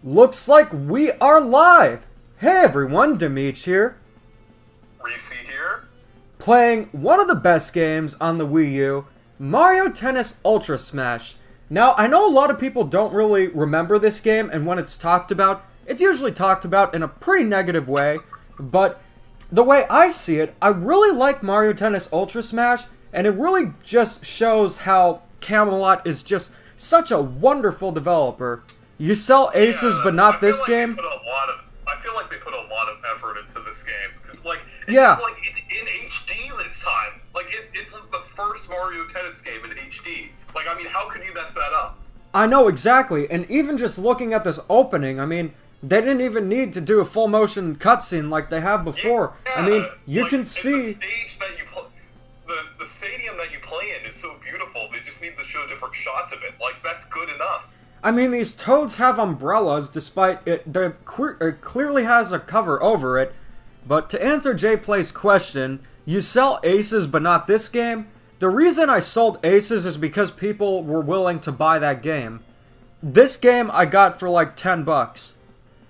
Looks like we are live! Hey everyone, Demeech here, Reese here. playing one of the best games on the Wii U, Mario Tennis Ultra Smash. Now, I know a lot of people don't really remember this game, and when it's talked about, it's usually talked about in a pretty negative way, but the way I see it, I really like Mario Tennis Ultra Smash, and it really just shows how Camelot is just such a wonderful developer. You sell aces, but not this game. I feel like they put a lot of effort into this game because, Yeah. it's in HD this time. It's like the first Mario Tennis game in HD. How could you mess that up? I know exactly, and even just looking at this opening, they didn't even need to do a full motion cutscene like they have before. Yeah, You can see. The stadium that you play in is so beautiful. They just need to show different shots of it. That's good enough. These toads have umbrellas, despite it clearly has a cover over it. But to answer Jay Play's question, you sell aces but not this game? The reason I sold aces is because people were willing to buy that game. This game I got for like $10.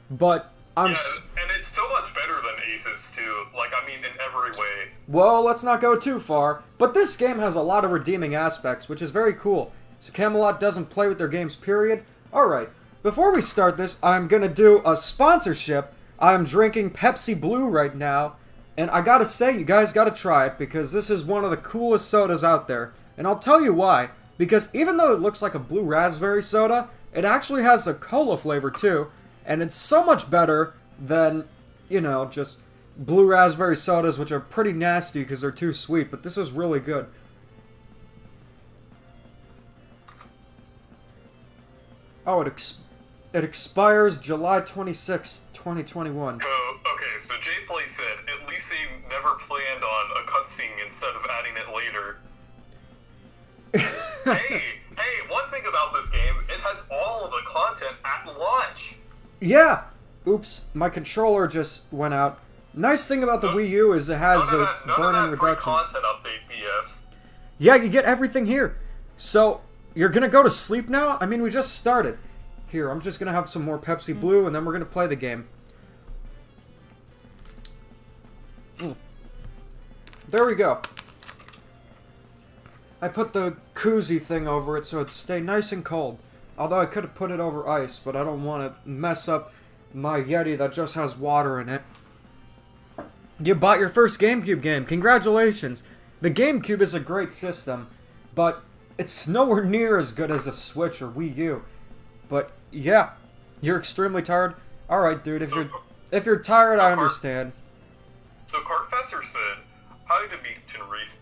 But and it's so much better than aces too. In every way. Well, let's not go too far. But this game has a lot of redeeming aspects, which is very cool. So Camelot doesn't play with their games, period. Alright, before we start this, I'm gonna do a sponsorship. I'm drinking Pepsi Blue right now, and I gotta say, you guys gotta try it, because this is one of the coolest sodas out there. And I'll tell you why. Because even though it looks like a blue raspberry soda, it actually has a cola flavor too, and it's so much better than, just blue raspberry sodas, which are pretty nasty because they're too sweet, but this is really good. Oh, it expires July 26, 2021. So Jay Play said, at least they never planned on a cutscene instead of adding it later. hey, one thing about this game, it has all of the content at launch. Yeah! Oops, my controller just went out. Nice thing about the Wii U is it has a burn-in reduction. Content update BS. Yeah, you get everything here. So, you're gonna go to sleep now? We just started. Here, I'm just gonna have some more Pepsi Blue, and then we're gonna play the game. There we go. I put the koozie thing over it so it'd stay nice and cold. Although I could have put it over ice, but I don't want to mess up my Yeti that just has water in it. You bought your first GameCube game. Congratulations. The GameCube is a great system, but it's nowhere near as good as a Switch or Wii U. But yeah, you're extremely tired. Alright, dude, if you're tired, I understand. So Cartfessor said, "Hi Demeech and Reese.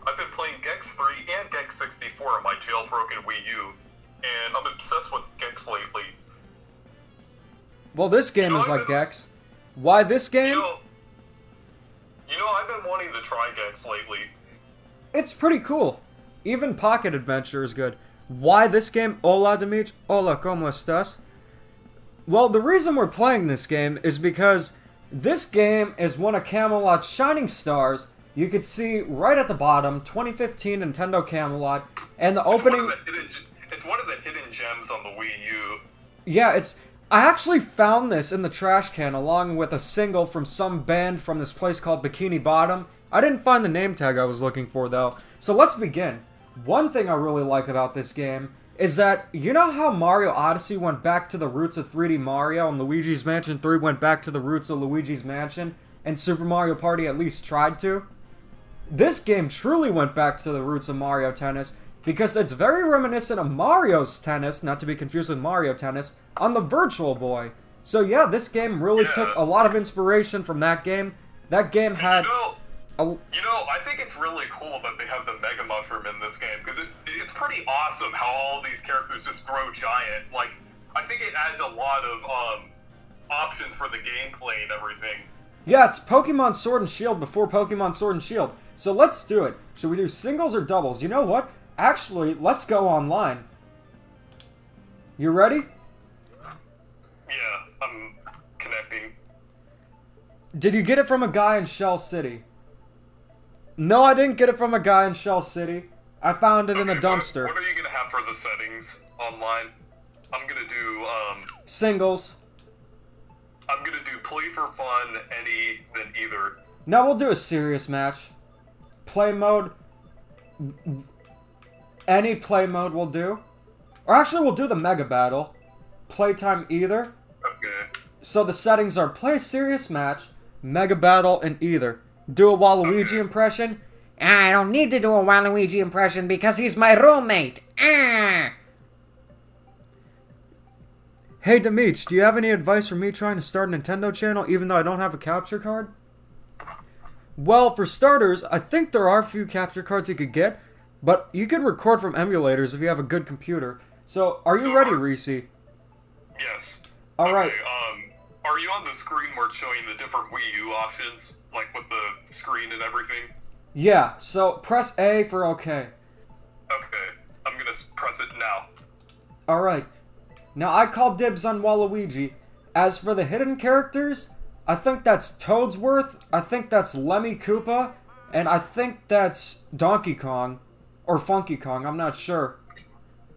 I've been playing Gex 3 and Gex 64 on my jailbroken Wii U, and I'm obsessed with Gex lately." Well, this game is like Gex. Why this game? I've been wanting to try Gex lately. It's pretty cool. Even Pocket Adventure is good. Why this game? Hola, Demeech. Hola, ¿cómo estás? Well, the reason we're playing this game is because this game is one of Camelot's shining stars. You can see right at the bottom, 2015 Nintendo Camelot, and the opening... It's one of the hidden gems on the Wii U. Yeah, I actually found this in the trash can along with a single from some band from this place called Bikini Bottom. I didn't find the name tag I was looking for, though. So let's begin. One thing I really like about this game is that, you know how Mario Odyssey went back to the roots of 3D Mario and Luigi's Mansion 3 went back to the roots of Luigi's Mansion, and Super Mario Party at least tried to? This game truly went back to the roots of Mario Tennis, because it's very reminiscent of Mario's Tennis, not to be confused with Mario Tennis, on the Virtual Boy. So yeah, this game really took a lot of inspiration from that game. That game had... I think it's really cool that they have the Mega Mushroom in this game, because it's pretty awesome how all these characters just grow giant. I think it adds a lot of options for the gameplay and everything. Yeah, it's Pokemon Sword and Shield before Pokemon Sword and Shield. So let's do it. Should we do singles or doubles? You know what? Actually, let's go online. You ready? Yeah, I'm connecting. Did you get it from a guy in Shell City? No, I didn't get it from a guy in Shell City. I found it in a dumpster. What are you going to have for the settings online? I'm gonna do, Singles. I'm gonna do play for fun, any, then either. Now we'll do a serious match. Play mode. Any play mode will do. Or actually, we'll do the Mega Battle. Playtime either. Okay. So the settings are play serious match, Mega Battle, and either. Do a Waluigi impression. I don't need to do a Waluigi impression because he's my roommate. Ah! Hey Demeech, do you have any advice for me trying to start a Nintendo channel even though I don't have a capture card? Well, for starters, I think there are a few capture cards you could get, but you could record from emulators if you have a good computer. So, are you ready, Reese? Yes. Alright. Okay, are you on the screen where it's showing the different Wii U options? Like with the screen and everything? Yeah, so press A for OK. Okay, I'm gonna press it now. Alright. Now I call dibs on Waluigi. As for the hidden characters, I think that's Toadsworth, I think that's Lemmy Koopa, and I think that's Donkey Kong. Or Funky Kong, I'm not sure.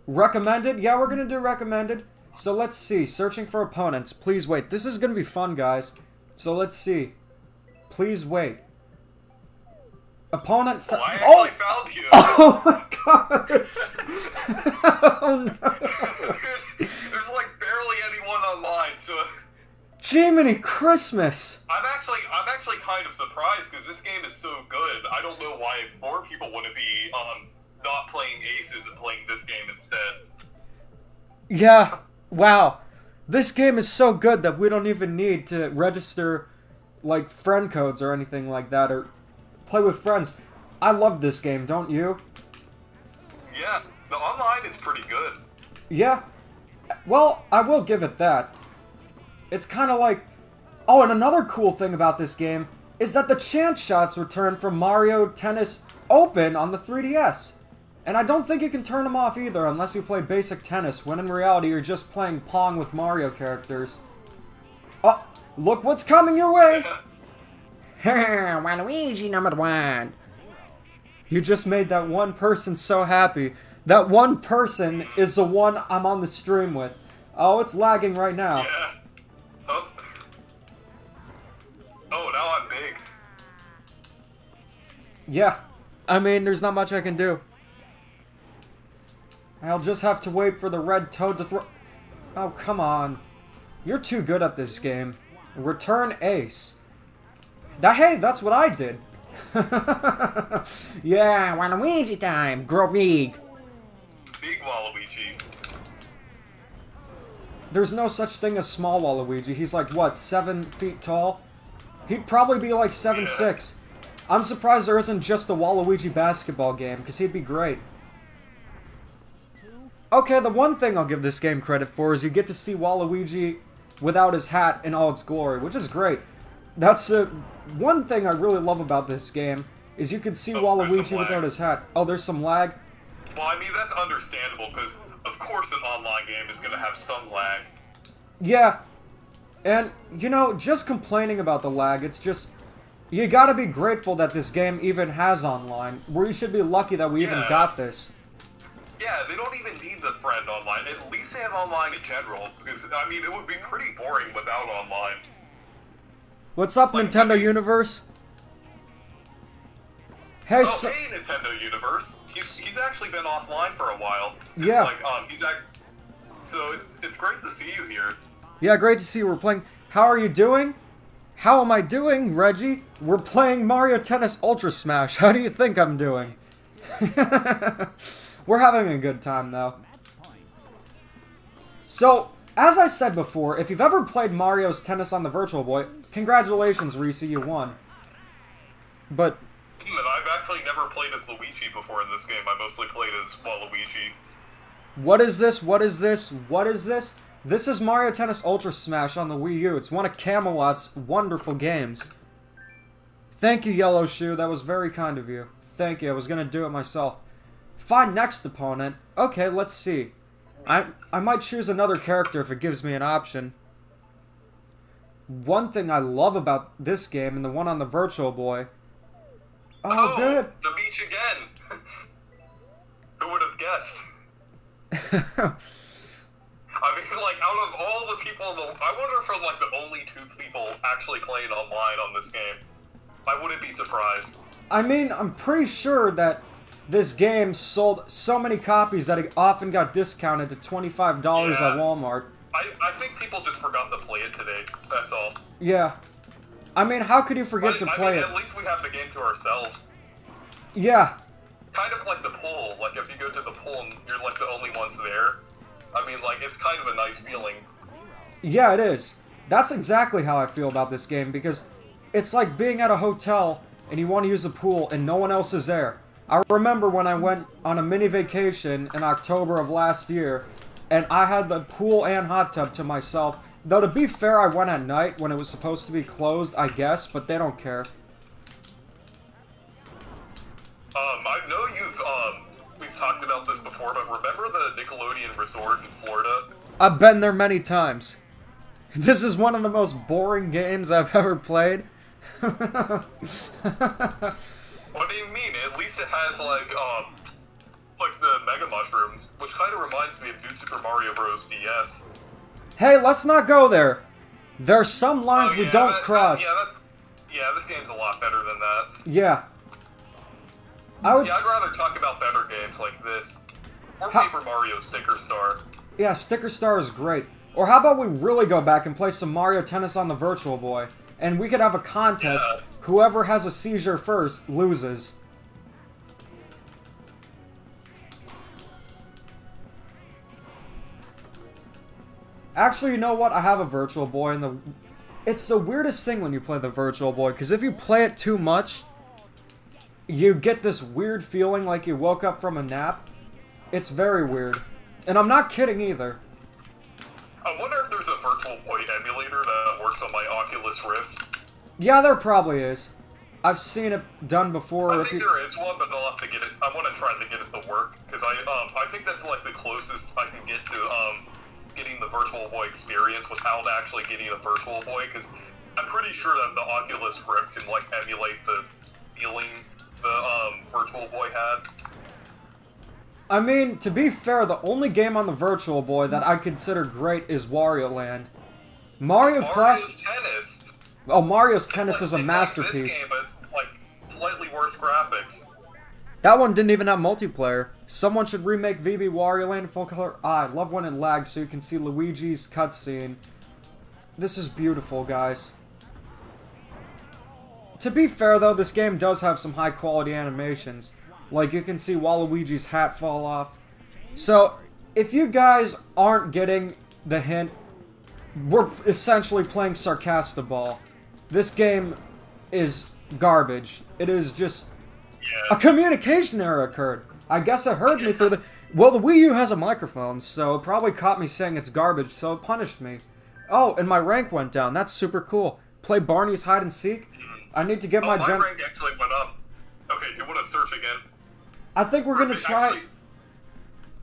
Recommended? Yeah, we're gonna do recommended. So let's see. Searching for opponents. Please wait. This is gonna be fun, guys. So let's see. Please wait. Opponent. I actually found you. Oh my god! Oh no! There's like barely anyone online, so Jiminy Christmas! I'm actually kind of surprised because this game is so good. I don't know why more people wouldn't be not playing Aces and playing this game instead. Yeah. Wow. This game is so good that we don't even need to register like friend codes or anything like that or play with friends. I love this game, don't you? Yeah, the online is pretty good. Yeah. Well, I will give it that. It's kind of like... Oh, and another cool thing about this game is that the chance shots return from Mario Tennis Open on the 3DS. And I don't think you can turn them off either unless you play basic tennis, when in reality you're just playing Pong with Mario characters. Oh, look what's coming your way! Waluigi #1. You just made that one person so happy. That one person is the one I'm on the stream with. Oh, it's lagging right now. Yeah. Oh, now I'm big. Yeah. I mean, there's not much I can do. I'll just have to wait for the red toad to throw... Oh, come on. You're too good at this game. Return ace. Hey, that's what I did. Yeah, Waluigi time. Grow big. Big Waluigi. There's no such thing as small Waluigi. He's like, what, 7 feet tall? He'd probably be like 7'6". I'm surprised there isn't just a Waluigi basketball game, because he'd be great. Okay, the one thing I'll give this game credit for is you get to see Waluigi without his hat in all its glory, which is great. That's the one thing I really love about this game, is you can see Waluigi without his hat. Oh, there's some lag? Well, I mean, that's understandable, because of course an online game is going to have some lag. Yeah. And, you know, just complaining about the lag, it's just... You gotta be grateful that this game even has online, where you should be lucky that we even got this. Yeah, they don't even need the friend online. At least they have online in general, because, I mean, it would be pretty boring without online. What's up, like, Nintendo Universe? Hey, hey, Nintendo Universe. He's actually been offline for a while. Yeah. Like, so it's great to see you here. Yeah, great to see you. We're playing... How are you doing? How am I doing, Reggie? We're playing Mario Tennis Ultra Smash. How do you think I'm doing? We're having a good time, though. So, as I said before, if you've ever played Mario's Tennis on the Virtual Boy, congratulations, Reese, you won. But... I've actually never played as Luigi before in this game. I mostly played as Waluigi. What is this? What is this? What is this? This is Mario Tennis Ultra Smash on the Wii U. It's one of Camelot's wonderful games. Thank you, Yellow Shoe. That was very kind of you. Thank you. I was gonna do it myself. Find next opponent. Okay, let's see. I might choose another character if it gives me an option. One thing I love about this game and the one on the Virtual Boy... Oh, good! Demeech again! Who would have guessed? I mean, like, out of all the people I wonder if we're, like, the only 2 people actually playing online on this game. I wouldn't be surprised. I mean, I'm pretty sure that this game sold so many copies that it often got discounted to $25 at Walmart. I think people just forgot to play it today, that's all. Yeah. I mean, how could you forget to play it? At least we have the game to ourselves. Yeah. Kind of like the pool. Like, if you go to the pool and you're, like, the only ones there. I mean, like, it's kind of a nice feeling. Yeah, it is. That's exactly how I feel about this game, because it's like being at a hotel and you want to use a pool and no one else is there. I remember when I went on a mini vacation in October of last year, and I had the pool and hot tub to myself. Though, to be fair, I went at night when it was supposed to be closed, I guess, but they don't care. I know we've talked about this before, but remember the Nickelodeon Resort in Florida? I've been there many times. This is one of the most boring games I've ever played. What do you mean? At least it has, like the Mega Mushrooms, which kind of reminds me of New Super Mario Bros. DS. Hey, let's not go there. There are some lines we don't cross. Yeah, this game's a lot better than that. Yeah. I'd rather talk about better games like this. Or Paper Mario Sticker Star. Yeah, Sticker Star is great. Or how about we really go back and play some Mario Tennis on the Virtual Boy? And we could have a contest. Yeah. Whoever has a seizure first loses. Actually, you know what? I have a Virtual Boy, and it's the weirdest thing when you play the Virtual Boy, because if you play it too much, you get this weird feeling like you woke up from a nap. It's very weird. And I'm not kidding either. I wonder if there's a Virtual Boy emulator that works on my Oculus Rift. Yeah, there probably is. I've seen it done before. I think there is one, but I'll have to get it. I want to try to get it to work, because I think that's like the closest I can get to getting the Virtual Boy experience without actually getting a Virtual Boy, because I'm pretty sure that the Oculus Rift can like emulate the feeling the Virtual Boy had. I mean, to be fair, the only game on the Virtual Boy that I consider great is Wario Land. Mario's Tennis. Oh, Mario's Tennis is a masterpiece. Like this game, but like slightly worse graphics. That one didn't even have multiplayer. Someone should remake VB Wario Land in full color. I love when it lags so you can see Luigi's cutscene. This is beautiful, guys. To be fair, though, this game does have some high-quality animations. Like, you can see Waluigi's hat fall off. So, if you guys aren't getting the hint, we're essentially playing Sarcastaball. This game is garbage. It is just... Yeah. A communication error occurred. I guess it heard me through the... Well, the Wii U has a microphone, so it probably caught me saying it's garbage, so it punished me. Oh, and my rank went down. That's super cool. Play Barney's Hide and Seek. I need to get my rank actually went up. Okay, you want to search again? I think we're gonna try...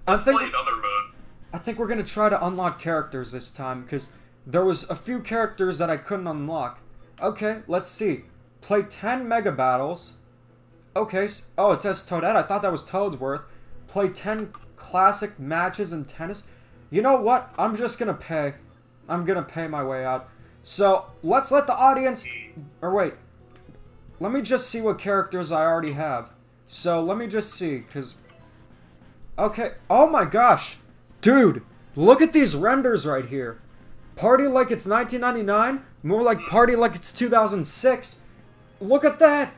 Let's play another mode. I think we're gonna try to unlock characters this time, because there was a few characters that I couldn't unlock. Okay, let's see. Play 10 Mega Battles. Okay, oh, it says Toadette. I thought that was Toadsworth. Play 10 classic matches in tennis. You know what? I'm just gonna pay. I'm gonna pay my way out. So, let's let the audience... Or wait. Let me just see what characters I already have. So, let me just see, because... Okay. Oh my gosh. Dude, look at these renders right here. Party like it's 1999? More like party like it's 2006. Look at that.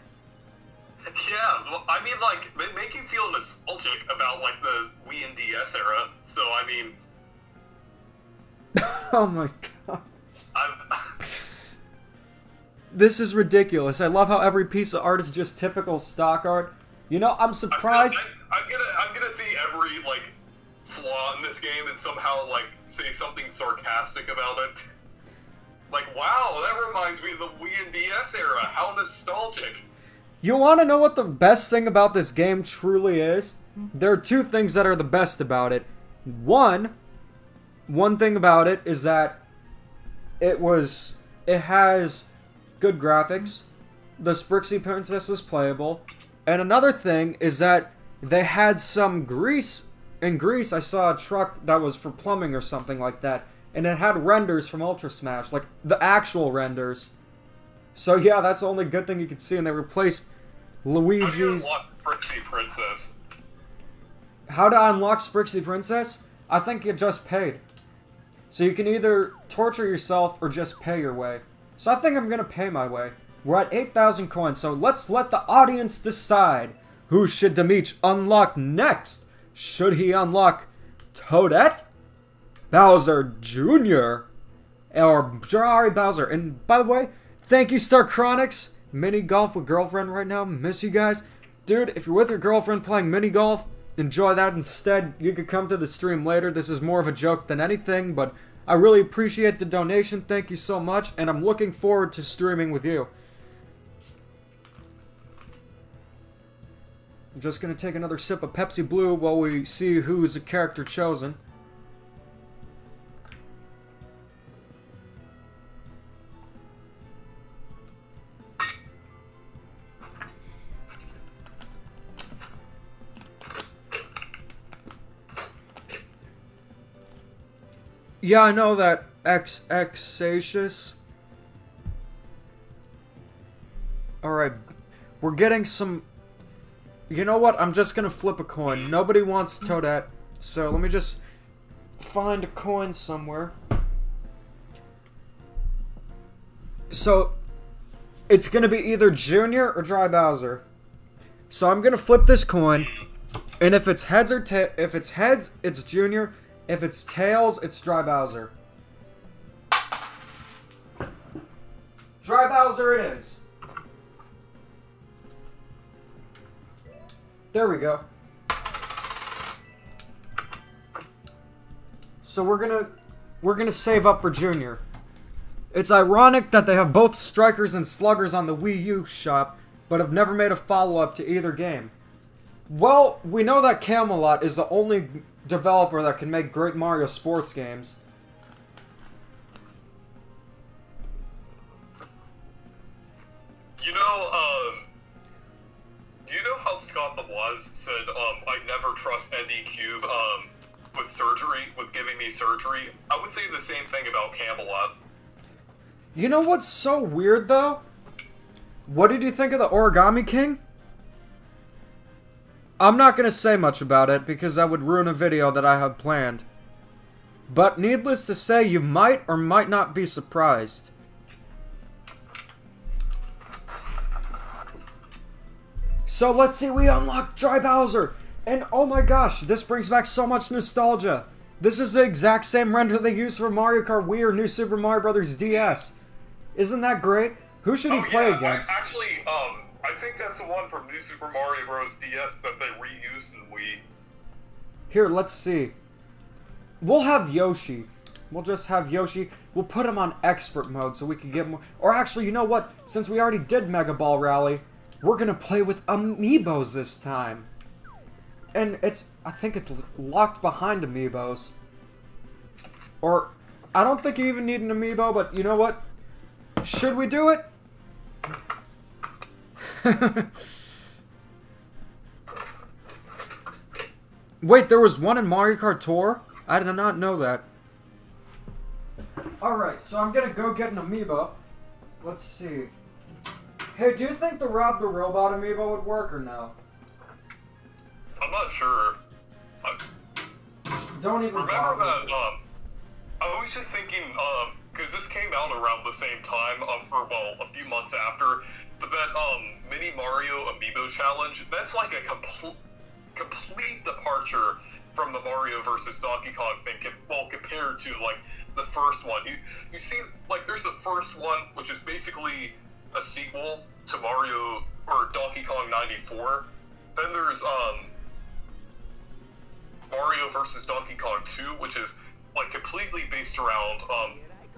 Yeah, well, I mean, like, make you feel nostalgic about, like, the Wii and DS era. So, I mean... Oh my god. This is ridiculous. I love how every piece of art is just typical stock art. You know, I'm surprised... I'm gonna see every, like, flaw in this game and somehow, like, say something sarcastic about it. Like, wow, that reminds me of the Wii and DS era. How nostalgic. You want to know what the best thing about this game truly is? There are two things that are the best about it. One thing about it is that it has good graphics. The Sprixie Princess is playable. And another thing is that they had some grease in Greece, I saw a truck that was for plumbing or something like that, and it had renders from Ultra Smash, like the actual renders. So yeah, that's the only good thing you could see, and they replaced Luigi's... How do you unlock Sprixie Princess? How to unlock Sprixie Princess? I think you just paid. So you can either torture yourself or just pay your way. So I think I'm gonna pay my way. We're at 8,000 coins, so let's let the audience decide. Who should Demeech unlock next? Should he unlock Toadette, Bowser Jr., or Ferrari Bowser? And by the way, thank you, Star Chronix. Mini golf with girlfriend right now. Miss you guys. Dude, if you're with your girlfriend playing mini golf, enjoy that instead. You could come to the stream later. This is more of a joke than anything, but I really appreciate the donation. Thank you so much, and I'm looking forward to streaming with you. I'm just gonna take another sip of Pepsi Blue while we see who's a character chosen. Yeah, I know that Xacious. Alright, we're getting some... You know what? I'm just gonna flip a coin. Nobody wants Toadette, so let me just find a coin somewhere. So, it's gonna be either Junior or Dry Bowser. So I'm gonna flip this coin, and if it's heads or if it's heads, it's Junior. If it's tails, it's Dry Bowser. Dry Bowser it is. There we go. So we're gonna save up for Junior. It's ironic that they have both Strikers and Sluggers on the Wii U shop, but have never made a follow-up to either game. Well, we know that Camelot is the only developer that can make great Mario sports games. You know, do you know how Scott the Waz said, I never trust any cube, with surgery, with giving me surgery? I would say the same thing about Camelot. You know what's so weird, though? What did you think of the Origami King? I'm not gonna say much about it, because that would ruin a video that I have planned. But needless to say, you might or might not be surprised. So let's see, we unlocked Dry Bowser! And oh my gosh, this brings back so much nostalgia! This is the exact same render they used for Mario Kart Wii or New Super Mario Bros. DS. Isn't that great? Who should he play against? Actually, I think that's the one from New Super Mario Bros. DS that they reused in Wii. Here, let's see. We'll have Yoshi. We'll just have Yoshi. We'll put him on expert mode so we can get more... Or actually, you know what? Since we already did Mega Ball Rally, we're gonna play with amiibos this time. And I think it's locked behind amiibos. Or, I don't think you even need an amiibo, but you know what? Should we do it? Wait, there was one in Mario Kart Tour? I did not know that. Alright, so I'm gonna go get an amiibo. Let's see. Hey, do you think the Rob the Robot amiibo would work or no? I'm not sure. Don't even remember bother. that, I was just thinking, because this came out around the same time, or, well, a few months after, but that, Mini Mario Amiibo Challenge, that's like a complete departure from the Mario versus Donkey Kong thing, well, compared to, like, the first one. You see, like, there's the first one, which is basically a sequel to Mario, or Donkey Kong 94. Then there's, Mario vs. Donkey Kong 2, which is, like, completely based around,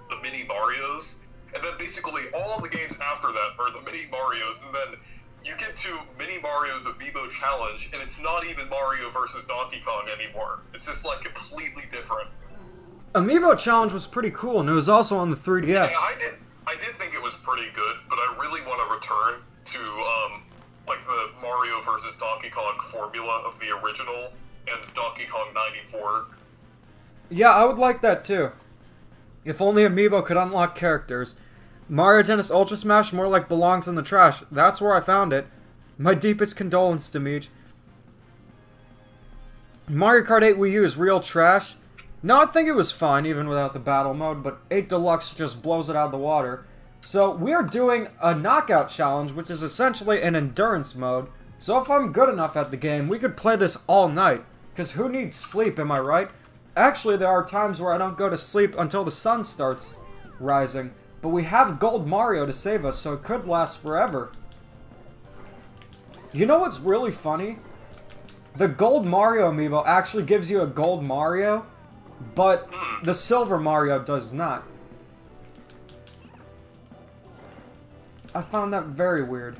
the Mini Marios. And then basically all the games after that are the Mini Marios, and then you get to Mini Mario's Amiibo Challenge, and it's not even Mario vs. Donkey Kong anymore. It's just, like, completely different. Amiibo Challenge was pretty cool, and it was also on the 3DS. Yeah, I did think it was pretty good, but I really want to return to, like, the Mario vs. Donkey Kong formula of the original. and Donkey Kong 94. Yeah, I would like that too. If only Amiibo could unlock characters. Mario Tennis Ultra Smash more like belongs in the trash. That's where I found it. My deepest condolence, Demeech. Mario Kart 8 Wii U is real trash. No, I think it was fine even without the battle mode, but 8 Deluxe just blows it out of the water. So, we are doing a knockout challenge, which is essentially an endurance mode. So if I'm good enough at the game, we could play this all night. Because who needs sleep, am I right? Actually, there are times where I don't go to sleep until the sun starts rising. But we have Gold Mario to save us, so it could last forever. You know what's really funny? The Gold Mario amiibo actually gives you a Gold Mario, but the Silver Mario does not. I found that very weird.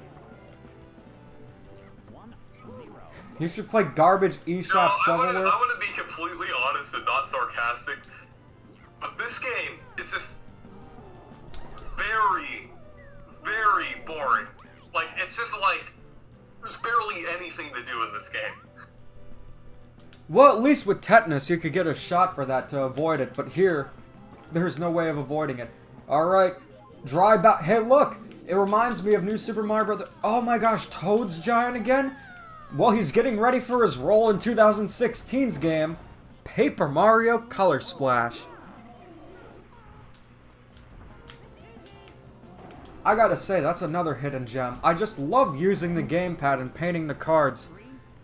You should play Garbage eShop Shovelware. I'm gonna be completely honest and not sarcastic, but this game is just very, very boring. Like, it's just like, there's barely anything to do in this game. Well, at least with tetanus, you could get a shot for that to avoid it, but here, there's no way of avoiding it. Alright, dry bat. Hey, look! It reminds me of New Super Mario Bros. Oh my gosh, Toad's giant again? Well, he's getting ready for his role in 2016's game, Paper Mario Color Splash. I gotta say, that's another hidden gem. I just love using the gamepad and painting the cards.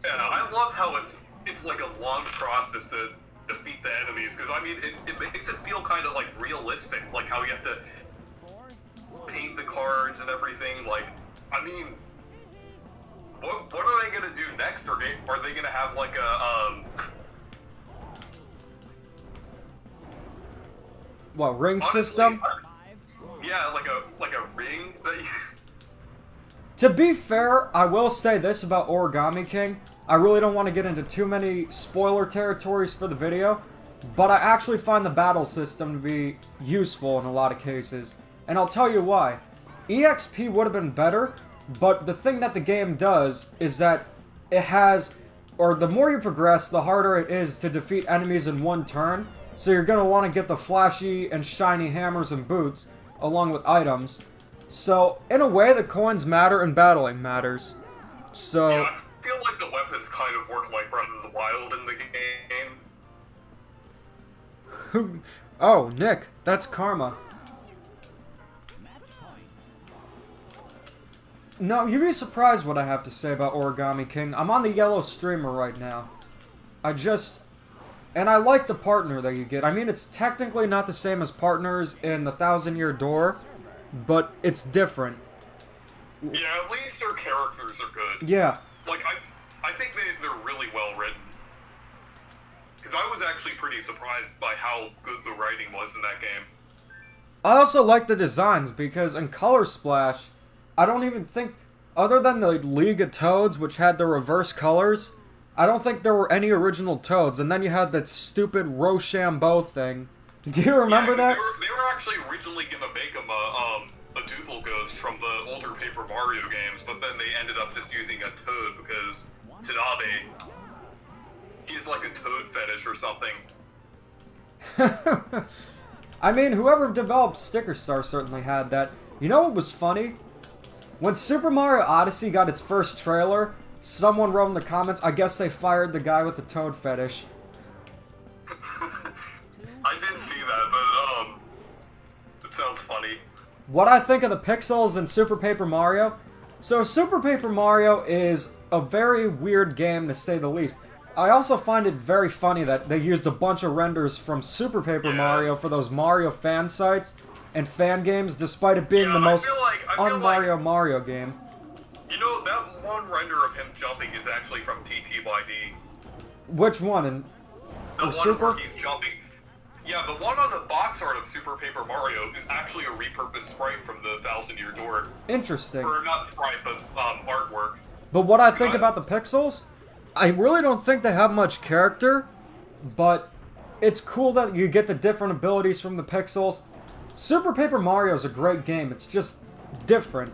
Yeah, I love how it's like a long process to defeat the enemies, because I mean, it makes it feel kind of like realistic, like how you have to paint the cards and everything. Like, I mean, what are they gonna do next? Are they gonna have like a what, ring honestly, system? Yeah, like a ring that you... To be fair, I will say this about Origami King. I really don't want to get into too many spoiler territories for the video, but I actually find the battle system to be useful in a lot of cases. And I'll tell you why. EXP would have been better, but the thing that the game does is that it has, or the more you progress, the harder it is to defeat enemies in one turn. So you're going to want to get the flashy and shiny hammers and boots, along with items. So, in a way, the coins matter and battling matters. So... Yeah, I feel like the weapons kind of work like Breath of the Wild in the game. Who? Oh, Nick, that's Karma. No, you'd be surprised what I have to say about Origami King. I'm on the yellow streamer right now. And I like the partner that you get. I mean, it's technically not the same as partners in the Thousand Year Door, but it's different. Yeah, at least their characters are good. Yeah. Like, I think they're really well written. Because I was actually pretty surprised by how good the writing was in that game. I also like the designs, because in Color Splash, I don't even think, other than the League of Toads, which had the reverse colors, I don't think there were any original Toads, and then you had that stupid Rochambeau thing. Do you remember that? They were actually originally gonna make them a duplicate from the older Paper Mario games, but then they ended up just using a Toad because Tanabe, he has like a Toad fetish or something. I mean, whoever developed Sticker Star certainly had that. You know what was funny? When Super Mario Odyssey got its first trailer, someone wrote in the comments, I guess they fired the guy with the Toad fetish. I didn't see that, but, it sounds funny. What I think of the pixels in Super Paper Mario? So, Super Paper Mario is a very weird game, to say the least. I also find it very funny that they used a bunch of renders from Super Paper Mario for those Mario fan sites and fan games, despite it being the most un-Mario Mario game. You know, that one render of him jumping is actually from TTYD. Which one? The one Super? where he's jumping. Yeah, the one on the box art of Super Paper Mario is actually a repurposed sprite from the Thousand Year Door. Interesting. Or not sprite, but artwork. But what I think about the pixels, I really don't think they have much character, but it's cool that you get the different abilities from the pixels. Super Paper Mario is a great game, it's just different.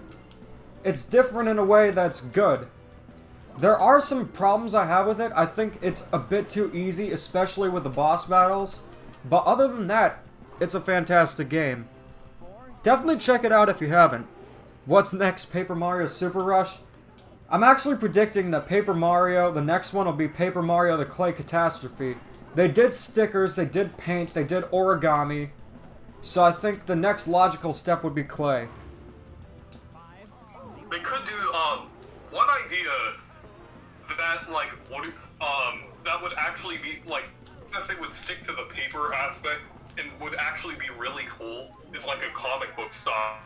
It's different in a way that's good. There are some problems I have with it. I think it's a bit too easy, especially with the boss battles. But other than that, it's a fantastic game. Definitely check it out if you haven't. What's next? Paper Mario Super Rush? I'm actually predicting that Paper Mario, the next one will be Paper Mario the Clay Catastrophe. They did stickers, they did paint, they did origami. So I think the next logical step would be clay. They could do, one idea that, like, that would actually be, like, that they would stick to the paper aspect and would actually be really cool is, like, a comic book style.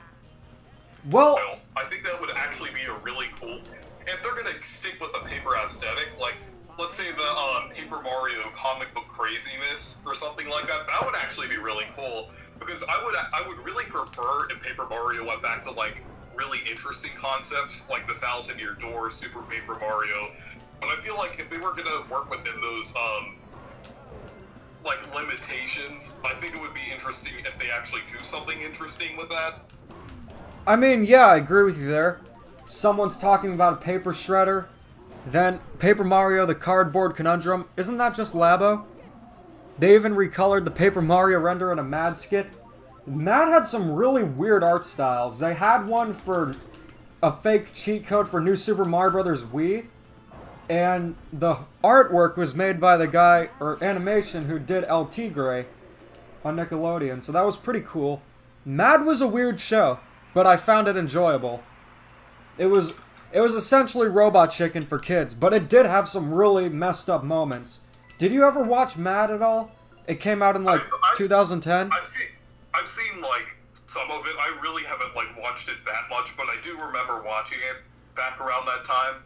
Well, I think that would actually be a really cool... If they're gonna stick with the paper aesthetic, like, let's say the, Paper Mario comic book craziness or something like that, that would actually be really cool. Because I would really prefer if Paper Mario went back to, like, really interesting concepts, like the 1,000-Year Door, Super Paper Mario. But I feel like if they were gonna work within those, like, limitations, I think it would be interesting if they actually do something interesting with that. I mean, yeah, I agree with you there. Someone's talking about a paper shredder. Then, Paper Mario the Cardboard Conundrum. Isn't that just Labo? They even recolored the Paper Mario render in a Mad skit. Mad had some really weird art styles. They had one for a fake cheat code for New Super Mario Bros. Wii. And the artwork was made by the guy, or animation, who did El Tigre on Nickelodeon. So that was pretty cool. Mad was a weird show, but I found it enjoyable. It was essentially Robot Chicken for kids, but it did have some really messed up moments. Did you ever watch Mad at all? It came out in, like, 2010? I've seen, like, some of it. I really haven't, like, watched it that much, but I do remember watching it back around that time.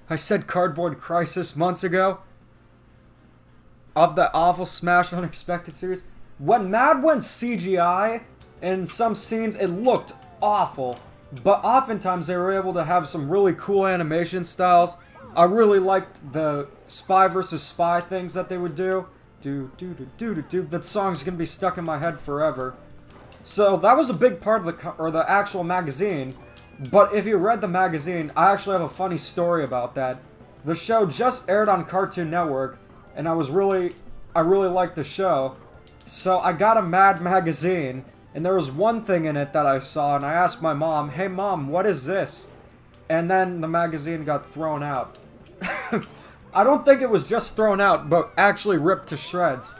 I said Cardboard Crisis months ago. Of that awful Smash Unexpected series. When Mad went CGI, in some scenes, it looked awful. But oftentimes they were able to have some really cool animation styles. I really liked the Spy vs. Spy things that they would do. That song's gonna be stuck in my head forever. So that was a big part of the actual magazine. But if you read the magazine, I actually have a funny story about that. The show just aired on Cartoon Network, and I really liked the show. So I got a Mad magazine, and there was one thing in it that I saw, and I asked my mom, "Hey mom, what is this?" And then the magazine got thrown out. I don't think it was just thrown out, but actually ripped to shreds.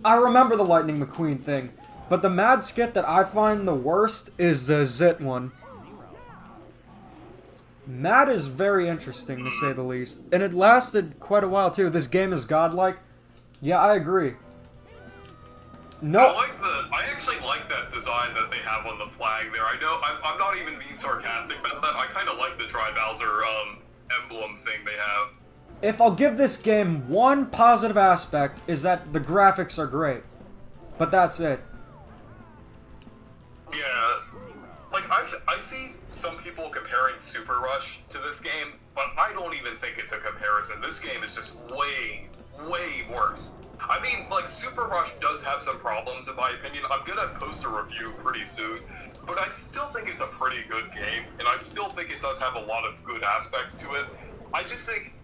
I remember the Lightning McQueen thing, but the Mad skit that I find the worst is the Zit one. Mad is very interesting, to say the least. And it lasted quite a while, too. This game is godlike. Yeah, I agree. No. I actually like that design that they have on the flag there. I know, I'm not even being sarcastic, but I kind of like the Dry Bowser, emblem thing they have. If I'll give this game one positive aspect, is that the graphics are great. But that's it. Yeah. Like, I see some people comparing Super Rush to this game, but I don't even think it's a comparison. This game is just way, way worse. I mean, like, Super Rush does have some problems, in my opinion. I'm gonna post a review pretty soon, but I still think it's a pretty good game, and I still think it does have a lot of good aspects to it. I just think,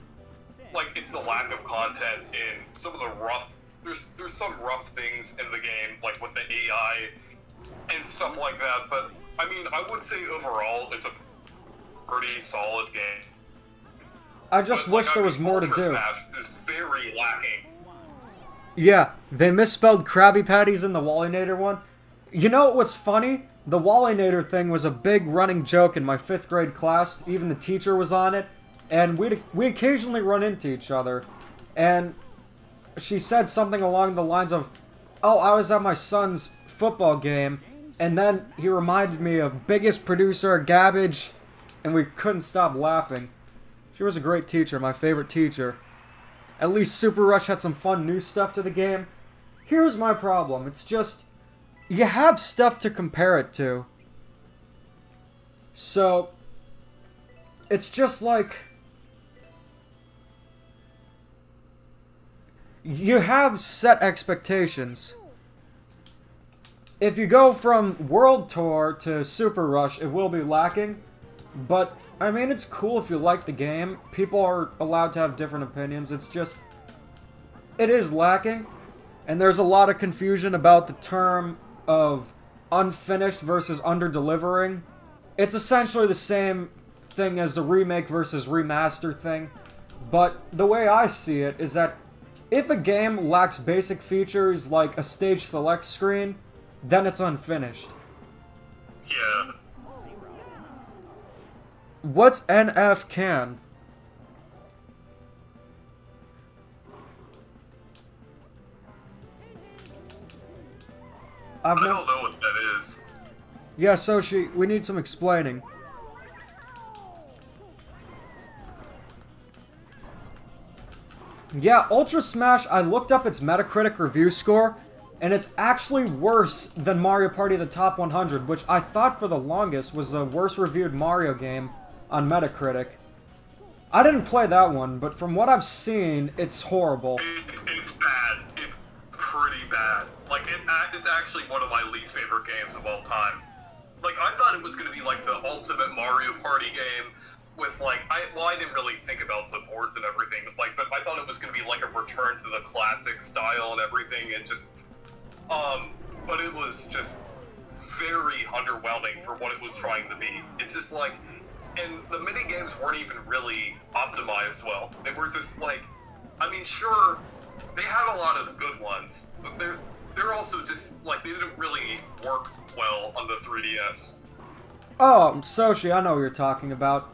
like, it's the lack of content in some of the rough... There's some rough things in the game, like with the AI and stuff like that, but, I mean, I would say overall, it's a pretty solid game. I just wish there was more to do. Smash is very lacking. Yeah, they misspelled Krabby Patties in the Wallinator one. You know what's funny? The Wallinator thing was a big running joke in my 5th grade class. Even the teacher was on it. And we occasionally run into each other. And she said something along the lines of, "Oh, I was at my son's football game, and then he reminded me of biggest producer of Gabbage," and we couldn't stop laughing. She was a great teacher, my favorite teacher. At least Super Rush had some fun new stuff to the game. Here's my problem. It's just, you have stuff to compare it to. So, it's just like, you have set expectations. if you go from World Tour to Super Rush, it will be lacking. But, I mean, it's cool if you like the game. People are allowed to have different opinions. It's just, it is lacking. And there's a lot of confusion about the term of unfinished versus under-delivering. It's essentially the same thing as the remake versus remaster thing. But the way I see it is that if a game lacks basic features like a stage select screen, then it's unfinished. Yeah. What's NF can? I don't know what that is. Yeah, Soshi, we need some explaining. Yeah, Ultra Smash, I looked up its Metacritic review score, and it's actually worse than Mario Party the Top 100, which I thought for the longest was the worst reviewed Mario game on Metacritic. I didn't play that one, but from what I've seen, it's horrible. It's bad. It's pretty bad. Like, it's actually one of my least favorite games of all time. Like, I thought it was going to be, like, the ultimate Mario Party game with, like, I didn't really think about the boards and everything, like, but I thought it was going to be, like, a return to the classic style and everything, and just, but it was just very underwhelming for what it was trying to be. It's just, like, and the mini games weren't even really optimized well. They were just, like, I mean, sure, they had a lot of good ones, but they're also just, like, they didn't really work well on the 3DS. Oh, Soshi, I know what you're talking about.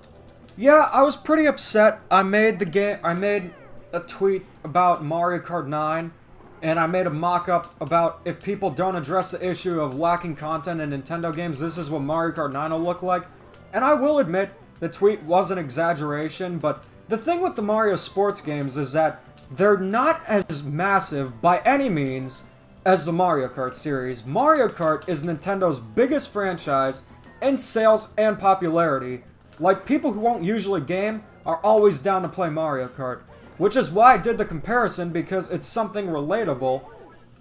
Yeah, I was pretty upset. I made a tweet about Mario Kart 9, and I made a mock-up about if people don't address the issue of lacking content in Nintendo games, this is what Mario Kart 9 will look like. And I will admit, the tweet was an exaggeration, but the thing with the Mario sports games is that they're not as massive, by any means, as the Mario Kart series. Mario Kart is Nintendo's biggest franchise in sales and popularity. Like, people who won't usually game are always down to play Mario Kart. Which is why I did the comparison, because it's something relatable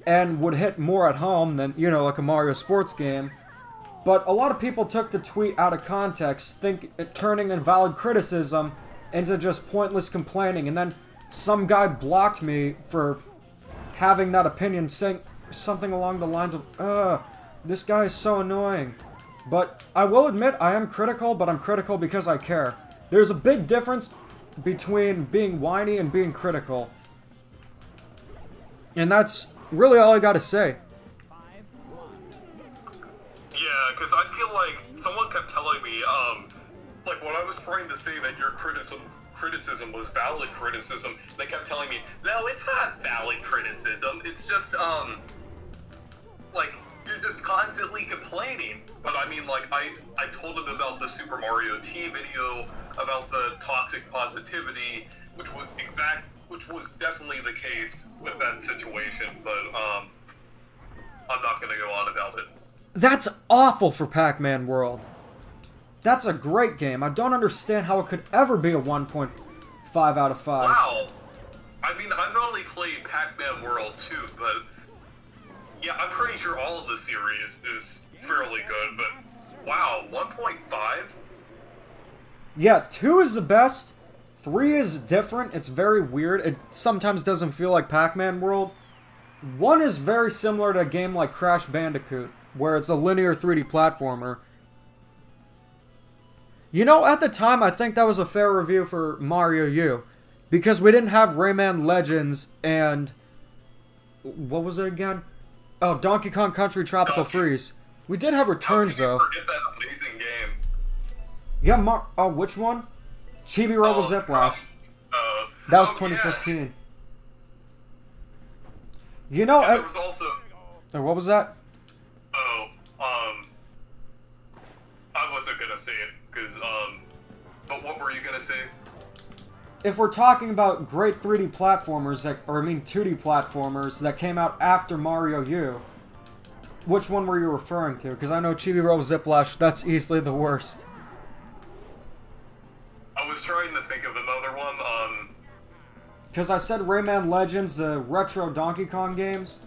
and would hit more at home than, you know, like a Mario sports game. But a lot of people took the tweet out of context, turning invalid criticism into just pointless complaining, and then some guy blocked me for having that opinion, saying something along the lines of, this guy is so annoying. But I will admit, I am critical, but I'm critical because I care. There's a big difference between being whiny and being critical. And that's really all I gotta say. Yeah, because I feel like someone kept telling me, like, when I was trying to say that your criticism was valid criticism, they kept telling me, no, it's not valid criticism, it's just, like, you're just constantly complaining. But I mean, like, I told him about the Super Mario T video, about the toxic positivity, which was definitely the case with that situation, but, I'm not gonna go on about it. That's awful for Pac-Man World. That's a great game. I don't understand how it could ever be a 1.5 out of 5. Wow. I mean, I've only played Pac-Man World 2, but yeah, I'm pretty sure all of the series is fairly good, but wow, 1.5? Yeah, 2 is the best. 3 is different. It's very weird. It sometimes doesn't feel like Pac-Man World. 1 is very similar to a game like Crash Bandicoot, where it's a linear 3D platformer. You know, at the time, I think that was a fair review for Mario U. Because we didn't have Rayman Legends and... what was it again? Oh, Donkey Kong Country Tropical Freeze. We did have Returns, though. Forget that amazing game. Yeah, oh, which one? Chibi Robo Ziplash. That was 2015. Yeah. You know, there was also... what was that? I wasn't gonna say it, because, but what were you gonna say? If we're talking about great 3D platformers, 2D platformers that came out after Mario U, which one were you referring to? Because I know Chibi Robo Ziplash, that's easily the worst. I was trying to think of another one, Because I said Rayman Legends, the retro Donkey Kong games.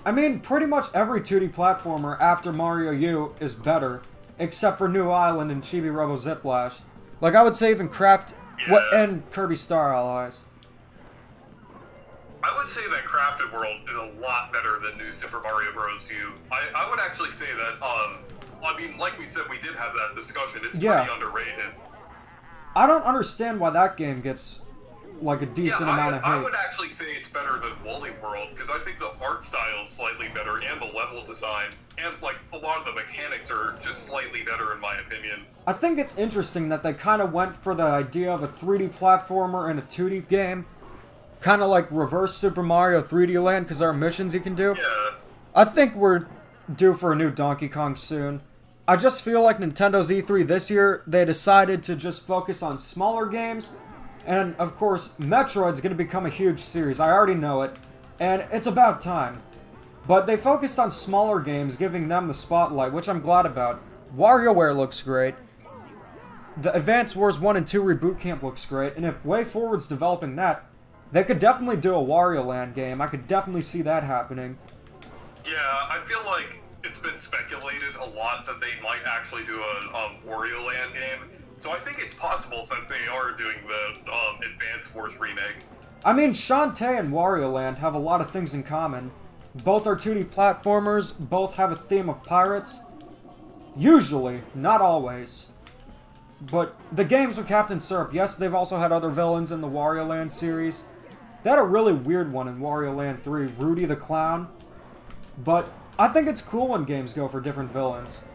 I mean, pretty much every 2D platformer after Mario U is better, except for New Island and Chibi Robo Ziplash. Like, I would say even and Kirby Star Allies. I would say that Crafted World is a lot better than New Super Mario Bros. U. I would actually say that, I mean, like we said, we did have that discussion. It's pretty underrated. I don't understand why that game gets, like, a decent amount of hate. I would actually say it's better than Woolly World, because I think the art style is slightly better, and the level design, and, like, a lot of the mechanics are just slightly better, in my opinion. I think it's interesting that they kind of went for the idea of a 3D platformer and a 2D game. Kind of like reverse Super Mario 3D Land, because there are missions you can do. Yeah. I think we're due for a new Donkey Kong soon. I just feel like Nintendo's E3 this year, they decided to just focus on smaller games. And, of course, Metroid's going to become a huge series. I already know it. And it's about time. But they focused on smaller games, giving them the spotlight, which I'm glad about. WarioWare looks great. The Advance Wars 1 and 2 Reboot Camp looks great. And if WayForward's developing that, they could definitely do a Wario Land game. I could definitely see that happening. Yeah, I feel like it's been speculated a lot that they might actually do a Wario Land game. So I think it's possible since they are doing the Advance Wars remake. I mean, Shantae and Wario Land have a lot of things in common. Both are 2D platformers, both have a theme of pirates. Usually, not always. But the games with Captain Syrup, yes, they've also had other villains in the Wario Land series. They had a really weird one in Wario Land 3, Rudy the Clown. But I think it's cool when games go for different villains.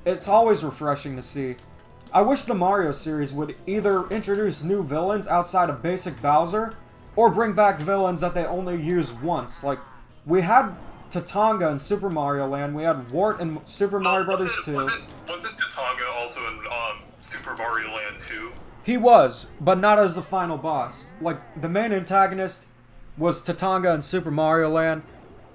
It's always refreshing to see. I wish the Mario series would either introduce new villains outside of basic Bowser, or bring back villains that they only use once. Like, we had Tatanga in Super Mario Land, we had Wart in Super Mario Bros. 2. Wasn't Tatanga also in Super Mario Land 2? He was, but not as the final boss. Like, the main antagonist was Tatanga in Super Mario Land.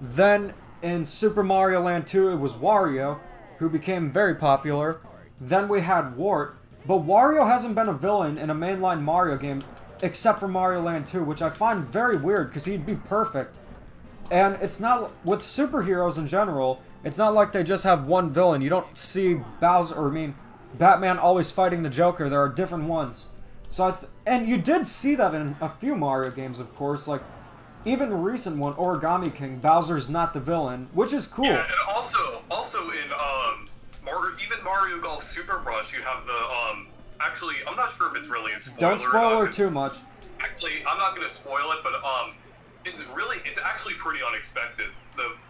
Then, in Super Mario Land 2, it was Wario, who became very popular. Then we had Wart, but Wario hasn't been a villain in a mainline Mario game except for Mario Land 2, which I find very weird because he'd be perfect. And it's not, with superheroes in general, it's not like they just have one villain. You don't see Batman always fighting the Joker. There are different ones. So and you did see that in a few Mario games, of course, like even a recent one, Origami King, Bowser's not the villain, which is cool. Yeah, and also in even Mario Golf Super Rush, you have the actually, I'm not sure if it's really a spoiler. Don't spoil it too much. Actually, I'm not going to spoil it, but it's actually pretty unexpected.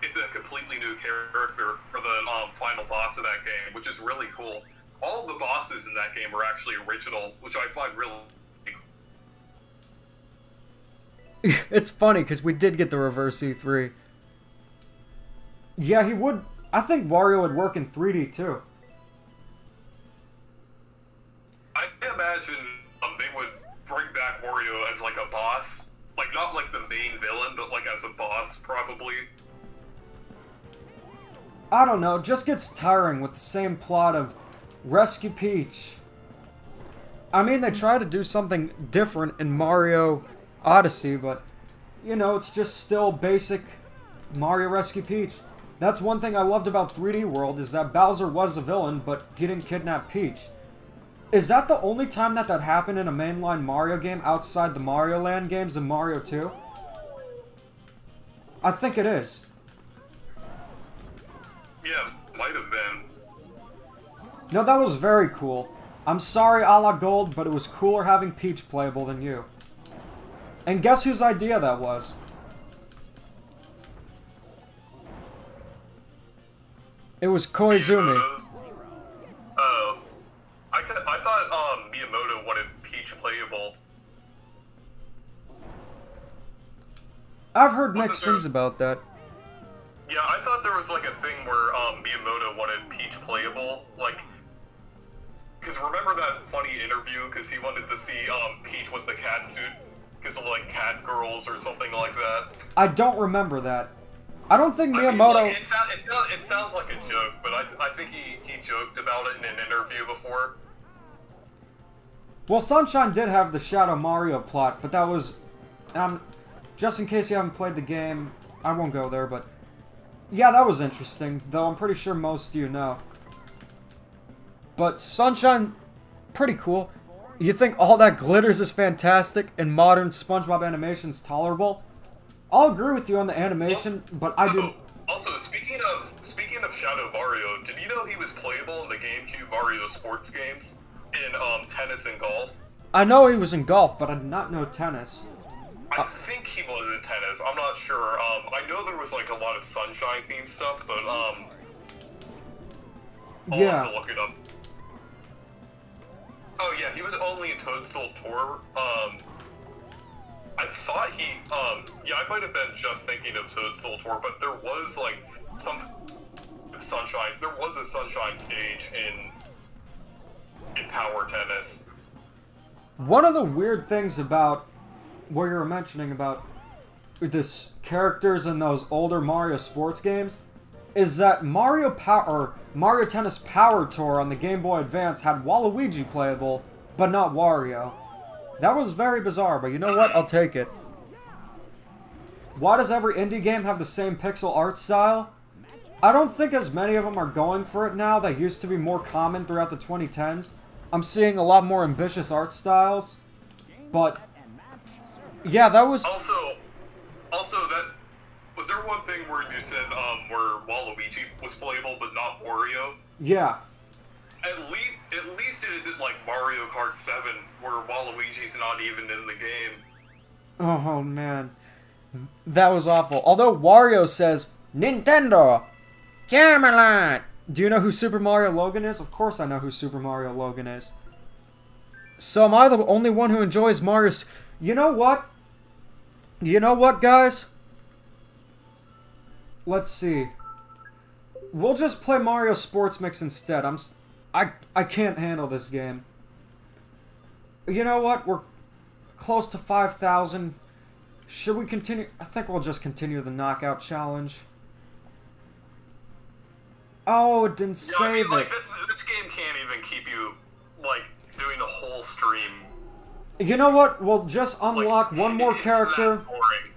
It's a completely new character for the final boss of that game, which is really cool. All the bosses in that game are actually original, which I find really cool. It's funny because we did get the reverse E3. Yeah, he would. I think Wario would work in 3D too. I imagine they would bring back Wario as like a boss, like not like the main villain, but like as a boss probably. I don't know. It just gets tiring with the same plot of Rescue Peach. I mean, they try to do something different in Mario Odyssey, but, you know, it's just still basic Mario Rescue Peach. That's one thing I loved about 3D World, is that Bowser was a villain, but he didn't kidnap Peach. Is that the only time that happened in a mainline Mario game outside the Mario Land games and Mario 2? I think it is. Yeah, might have been. No, that was very cool. I'm sorry, a la Gold, but it was cooler having Peach playable than you. And guess whose idea that was? It was Koizumi. Oh. I thought Miyamoto wanted Peach playable. I've heard mixed things about that. Yeah, I thought there was like a thing where Miyamoto wanted Peach playable, like, because remember that funny interview? Because he wanted to see Peach with the cat suit, because of like cat girls or something like that. I don't remember that. I don't think Miyamoto. I mean, like, it sounds like a joke, but I think he joked about it in an interview before. Well, Sunshine did have the Shadow Mario plot, but that was, just in case you haven't played the game, I won't go there, but Yeah, that was interesting, though I'm pretty sure most of you know. But Sunshine, pretty cool. You think all that glitters is fantastic and modern SpongeBob animation's tolerable? I'll agree with you on the animation, but I didn't... Also, speaking of Shadow Mario, did you know he was playable in the GameCube Mario sports games in tennis and golf? I know he was in golf, but I did not know tennis. I think he was in tennis. I'm not sure. I know there was like a lot of Sunshine themed stuff, but I'll have to look it up. Oh yeah, he was only in Toadstool Tour. I thought yeah, I might have been just thinking of Toadstool Tour, but there was like some Sunshine. There was a Sunshine stage in Power Tennis. One of the weird things about what you were mentioning about this characters in those older Mario sports games is that Mario Tennis Power Tour on the Game Boy Advance had Waluigi playable, but not Wario. That was very bizarre, but you know what? I'll take it. Why does every indie game have the same pixel art style? I don't think as many of them are going for it now. That used to be more common throughout the 2010s. I'm seeing a lot more ambitious art styles, but yeah, that was... Also, that... Was there one thing where you said, where Waluigi was playable, but not Wario? Yeah. At least it isn't like Mario Kart 7, where Waluigi's not even in the game. Oh, man. That was awful. Although Wario says, Nintendo! Camelot! Do you know who Super Mario Logan is? Of course I know who Super Mario Logan is. So am I the only one who enjoys Mario's... You know what? You know what, guys? Let's see. We'll just play Mario Sports Mix instead. I can't handle this game. You know what? We're close to 5,000. Should we continue? I think we'll just continue the knockout challenge. Oh, it didn't save it. This game can't even keep you, like, doing a whole stream. You know what? We'll just unlock one more It's character. that boring.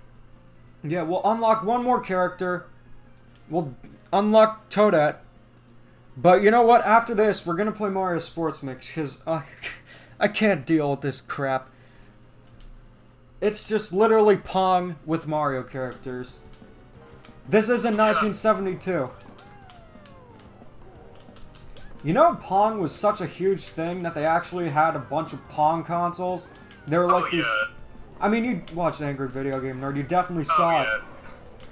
Yeah, we'll unlock one more character. We'll unlock Toadette. But you know what? After this, we're gonna play Mario Sports Mix, because I can't deal with this crap. It's just literally Pong with Mario characters. This is in 1972. You know, Pong was such a huge thing that they actually had a bunch of Pong consoles. They were like these... Yeah. I mean, you watched Angry Video Game Nerd, you definitely saw it.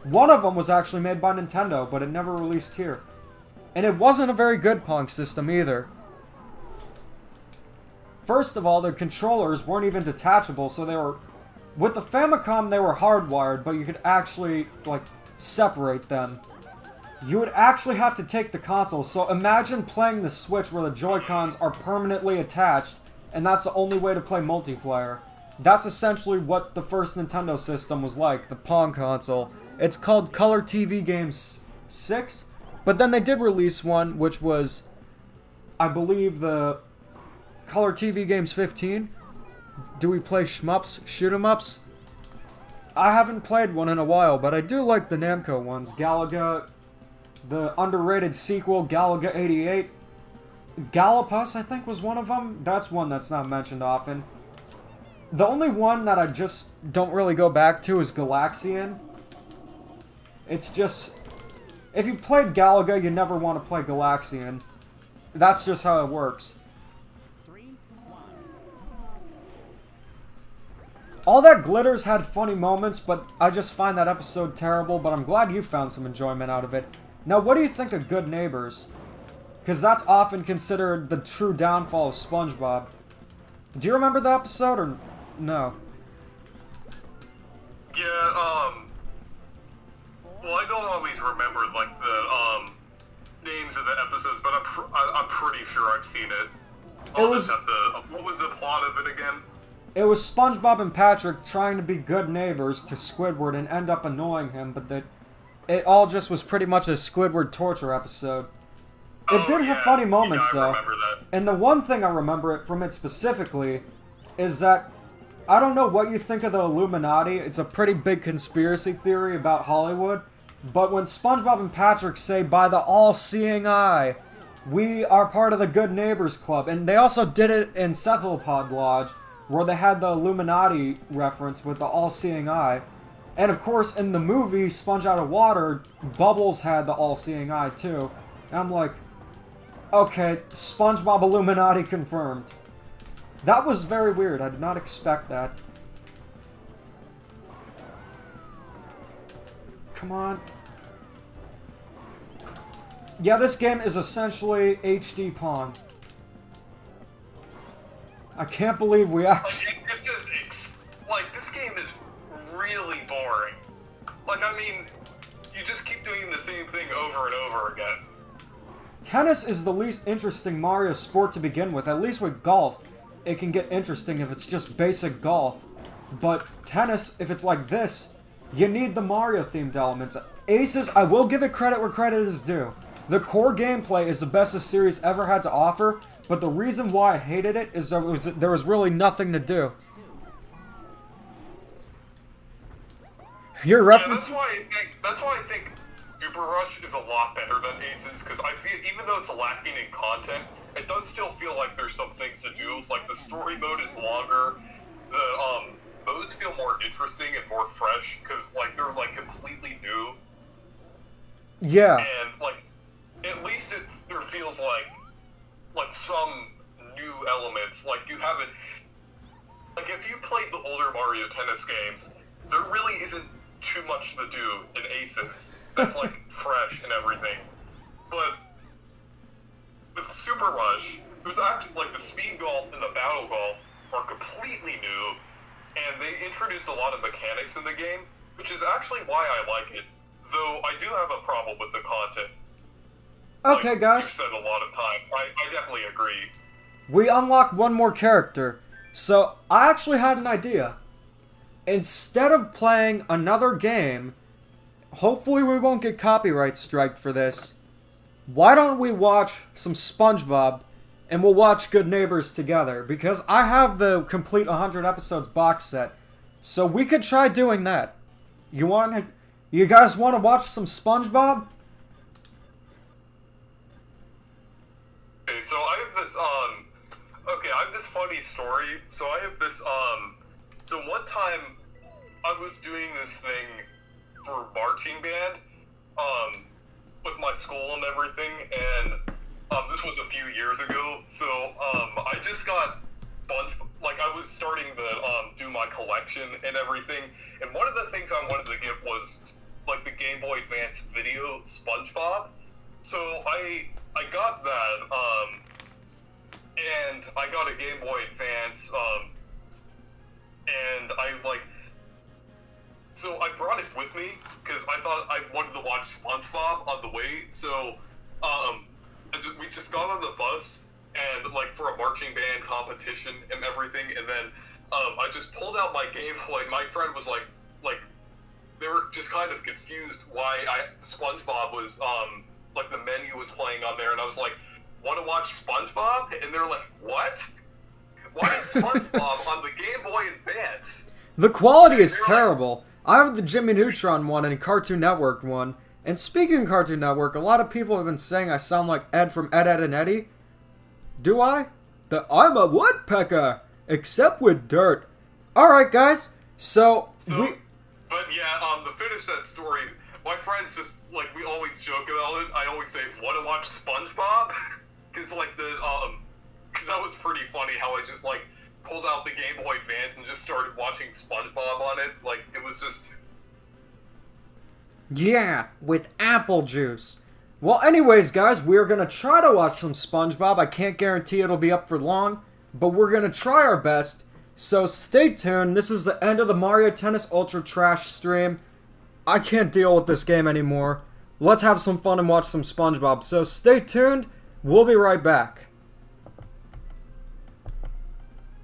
One of them was actually made by Nintendo, but it never released here. And it wasn't a very good Pong system either. First of all, the controllers weren't even detachable, so they were... With the Famicom, they were hardwired, but you could actually, like, separate them. You would actually have to take the console, so imagine playing the Switch where the Joy-Cons are permanently attached, and that's the only way to play multiplayer. That's essentially what the first Nintendo system was like, the Pong console. It's called Color TV Games 6, but then they did release one, which was, I believe, the Color TV Games 15. Do we play shmups, shoot 'em ups? I haven't played one in a while, but I do like the Namco ones. Galaga, the underrated sequel, Galaga 88. Galapus, I think, was one of them. That's one that's not mentioned often. The only one that I just don't really go back to is Galaxian. It's just... If you played Galaga, you never want to play Galaxian. That's just how it works. All That Glitters had funny moments, but I just find that episode terrible, but I'm glad you found some enjoyment out of it. Now, what do you think of Good Neighbors? Because that's often considered the true downfall of SpongeBob. Do you remember the episode, or no? Yeah, well, I don't always remember, like, the, names of the episodes, but I'm pretty sure I've seen it. I'll just have to... What was the plot of it again? It was SpongeBob and Patrick trying to be good neighbors to Squidward and end up annoying him, but it all just was pretty much a Squidward torture episode. It did have funny moments, though. I remember that. And the one thing I remember from it specifically is that I don't know what you think of the Illuminati. It's a pretty big conspiracy theory about Hollywood. But when SpongeBob and Patrick say, by the all-seeing eye, we are part of the Good Neighbors Club. And they also did it in Cephalopod Lodge, where they had the Illuminati reference with the all-seeing eye. And of course, in the movie Sponge Out of Water, Bubbles had the all-seeing eye too. And I'm like, okay, SpongeBob Illuminati confirmed. That was very weird. I did not expect that. Come on. Yeah, this game is essentially HD Pong. I can't believe we actually... It's just, like, this game is really boring. Like, I mean, you just keep doing the same thing over and over again. Tennis is the least interesting Mario sport to begin with. At least with golf, it can get interesting if it's just basic golf. But tennis, if it's like this, you need the Mario-themed elements. Aces, I will give it credit where credit is due. The core gameplay is the best the series ever had to offer, but the reason why I hated it is there was really nothing to do. Your reference... Yeah, that's why I think Super Rush is a lot better than Aces, because I feel, even though it's lacking in content, it does still feel like there's some things to do. Like, the story mode is longer, the, modes feel more interesting and more fresh, because, like, they're, like, completely new. Yeah. And, like, at least there feels like some new elements. Like, you haven't... Like, if you played the older Mario Tennis games, there really isn't too much to do in Aces that's, like, fresh and everything. But with Super Rush, it was actually, like, the speed golf and the battle golf are completely new, and they introduced a lot of mechanics in the game, which is actually why I like it. Though I do have a problem with the content. Okay, like guys. You've said a lot of times. I definitely agree. We unlocked one more character. So, I actually had an idea. Instead of playing another game, hopefully we won't get copyright striked for this, why don't we watch some SpongeBob, and we'll watch Good Neighbors together, because I have the complete 100 episodes box set, so we could try doing that. You guys want to watch some SpongeBob? Okay, so I have this, I have this funny story. So I have this, so one time I was doing this thing for marching band, with my school and everything, and, this was a few years ago, so, I just got like, I was starting to, do my collection and everything, and one of the things I wanted to get was, like, the Game Boy Advance video SpongeBob, so I got that, and I got a Game Boy Advance, and so I brought it with me, because I thought I wanted to watch SpongeBob on the way, so, we just got on the bus, and, like, for a marching band competition and everything, and then, I just pulled out my Game Boy. My friend was like, they were just kind of confused why SpongeBob was, like, the menu was playing on there, and I was like, want to watch SpongeBob? And they're like, what? Why is SpongeBob on the Game Boy Advance? The quality is terrible. I have the Jimmy Neutron one and Cartoon Network one. And speaking of Cartoon Network, a lot of people have been saying I sound like Ed from Ed, Edd and Eddy. Do I? I'm a woodpecker, except with dirt. Alright, guys. But yeah, to finish that story, my friends just, like, we always joke about it. I always say, want to watch SpongeBob? Because, like, because that was pretty funny how I just, like, pulled out the Game Boy Advance and just started watching SpongeBob on it. Like, it was just... Yeah, with apple juice. Well, anyways, guys, we're gonna try to watch some SpongeBob. I can't guarantee it'll be up for long, but we're gonna try our best. So stay tuned. This is the end of the Mario Tennis Ultra Trash stream. I can't deal with this game anymore. Let's have some fun and watch some SpongeBob. So stay tuned. We'll be right back.